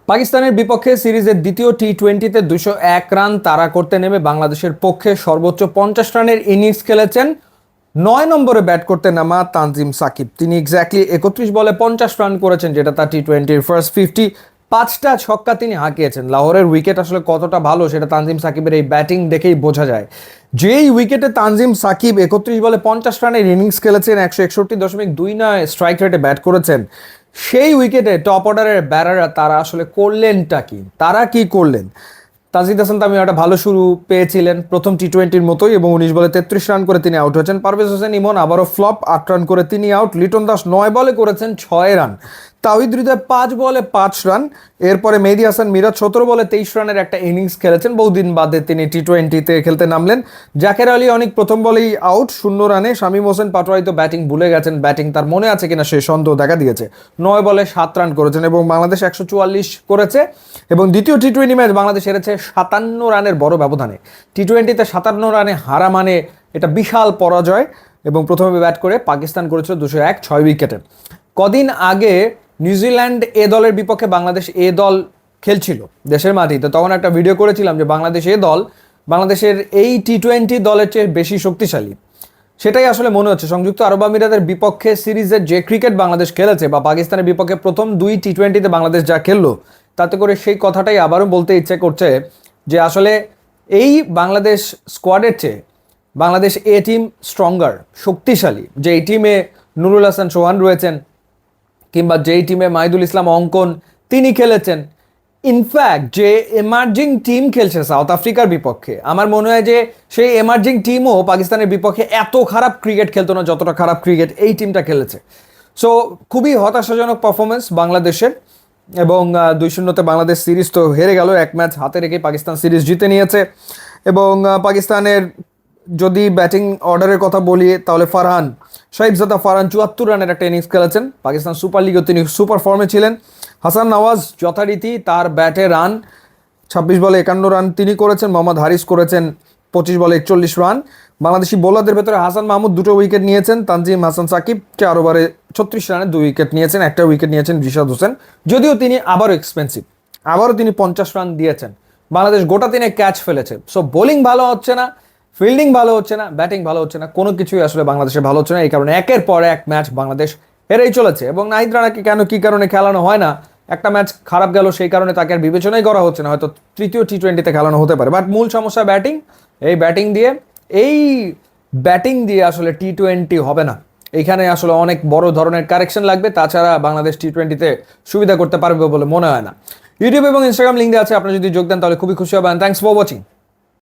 পাকিস্তানের বিপক্ষে সিরিজের দ্বিতীয় টি-20তে 201 রান তাড়া করতে নেমে বাংলাদেশের পক্ষে সর্বোচ্চ 50 রানের ইনিংস খেলেছেন 9 নম্বরে ব্যাট করতে নামা তানজিম সাকিব। তিনি এক্স্যাক্টলি 31 বলে 50 রান করেছেন, যেটা তার টি-20-র ফার্স্ট 50। 5টা ছক্কা তিনি হাঁকিয়েছেন। লাহোরের উইকেট আসলে কতটা ভালো সেটা তানজিম সাকিবের এই ব্যাটিং দেখেই বোঝা যায়। যেই উইকেটে তানজিম সাকিব 31 বলে 50 রানের ইনিংস খেলেছেন, 161.29 স্ট্রাইক রেটে ব্যাট করেছেন, সেই উইকেটে টপ অর্ডারের ব্যাটাররা তারা আসলে করলেনটা কি, তারা কি করলেন? তাজিদ হাসান তামিম একটা ভালো শুরু পেয়েছিলেন প্রথম টি-20-র মতোই, এবং 19 বলে 33 রান করে তিনি আউট হয়েছেন। পারভেজ হোসেন ইমন আবারও ফ্লপ, 8 রান করে তিনি আউট। লিটন দাস 9 বলে করেছেন 6 রান। তাওহিদ হৃদয় 5 বলে 5 রান। এরপরে মেহেদী হাসান মিরাজ 17 বলে 23 রানের একটা ইনিংস খেলেছেন। বহুদিন বাদে তিনি টি-20-তে খেলতে নামলেন। জাকের আলী অনেক প্রথম বলেই আউট 0 রানে। শামীম হোসেন পাটোয়ারি তো ব্যাটিং ভুলে গেছেন, ব্যাটিং তার মনে আছে কিনা সে সন্দেহ দেখা দিয়েছে। 9 বলে 7 রান করেছেন এবং বাংলাদেশ 144 করেছে। এবং দ্বিতীয় টি-20 ম্যাচ বাংলাদেশ হেরেছে 57 রানের বড় ব্যবধানে। টি-20-তে 57 রানে হারা মানে এটা বিশাল পরাজয়। এবং প্রথমে ব্যাট করে পাকিস্তান করেছিল 201, 6 উইকেটে। কদিন আগে নিউজিল্যান্ড এ দলের বিপক্ষে বাংলাদেশ এ দল খেলছিল দেশের মাটিতে, তখন একটা ভিডিও করেছিলাম যে বাংলাদেশ এ দল বাংলাদেশের এই টি-20 দলের চেয়ে বেশি শক্তিশালী। সেটাই আসলে মনে হচ্ছে। সংযুক্ত আরব আমিরাতের বিপক্ষে সিরিজের যে ক্রিকেট বাংলাদেশ খেলেছে, বা পাকিস্তানের বিপক্ষে প্রথম 2 টি-20-তে বাংলাদেশ যা খেললো, তাতে করে সেই কথাটাই আবারও বলতে ইচ্ছে করছে যে আসলে এই বাংলাদেশ স্কোয়াডের চেয়ে বাংলাদেশ এ টিম স্ট্রঙ্গার, শক্তিশালী। যে এই টিমে নুরুল হাসান সোহান রয়েছেন, কিংবা যেই টিমে মাহিদুল ইসলাম অঙ্কন তিনি খেলেছেন, ইনফ্যাক্ট যে এমার্জিং টিম খেলছে সাউথ আফ্রিকার বিপক্ষে, আমার মনে হয় যে সেই এমার্জিং টিমও পাকিস্তানের বিপক্ষে এত খারাপ ক্রিকেট খেলতো না যতটা খারাপ ক্রিকেট এই টিমটা খেলেছে। সো খুবই হতাশাজনক পারফরমেন্স বাংলাদেশের। এবং 2-0-তে বাংলাদেশ সিরিজ তো হেরে গেল। এক ম্যাচ হাতে রেখে পাকিস্তান সিরিজ জিতে নিয়েছে। এবং পাকিস্তানের যদি ব্যাটিং অর্ডারের কথা বলি, তাহলে শাহিবজাদা ফারহান 74 রানের একটা ইনিংস খেলেছেন। পাকিস্তান সুপার লিগেও তিনি সুপার ফর্মে ছিলেন। হাসান নওয়াজ যথারীতি তার ব্যাটে রান, 26 বলে 51 রান তিনি করেছেন। মোহাম্মদ হারিস করেছেন 25 বলে 41 রান। বাংলাদেশি বোলারদের ভেতরে হাসান মাহমুদ 2টো উইকেট নিয়েছেন। তানজিম হাসান সাকিব 4 ওভারে 36 রানে 2 উইকেট নিয়েছেন। একটা উইকেট নিয়েছেন রিশাদ হোসেন, যদিও তিনি আবারও এক্সপেন্সিভ, আবারও তিনি 50 রান দিয়েছেন। বাংলাদেশ গোটা দিনে ক্যাচ ফেলেছে। সো বোলিং ভালো হচ্ছে না, ফিল্ডিং ভালো হচ্ছে না, ব্যাটিং ভালো হচ্ছে না, কোনো কিছুই আসলে বাংলাদেশে ভালো হচ্ছে না। এই কারণে একের পর এক ম্যাচ বাংলাদেশ হেরেই চলেছে। এবং নাহিদ রানাকে কেন কি কারণে খেলানো হয় না, একটা ম্যাচ খারাপ গেল সেই কারণে তাকে আর বিবেচনাই করা হচ্ছে না, হয়তো তৃতীয় টি-20-তে খেলানো হতে পারে। বাট মূল সমস্যা ব্যাটিং। এই ব্যাটিং দিয়ে আসলে টি-20 হবে না। এইখানে আসলে অনেক বড় ধরনের কারেকশন লাগবে, তাছাড়া বাংলাদেশ টি-20-তে সুবিধা করতে পারবে বলে মনে হয় না। ইউটিউব এবং ইনস্টাগ্রাম লিঙ্ক দেওয়া আছে, আপনারা যদি যোগ দেন তাহলে খুবই খুশি হবেন। Thanks for watching.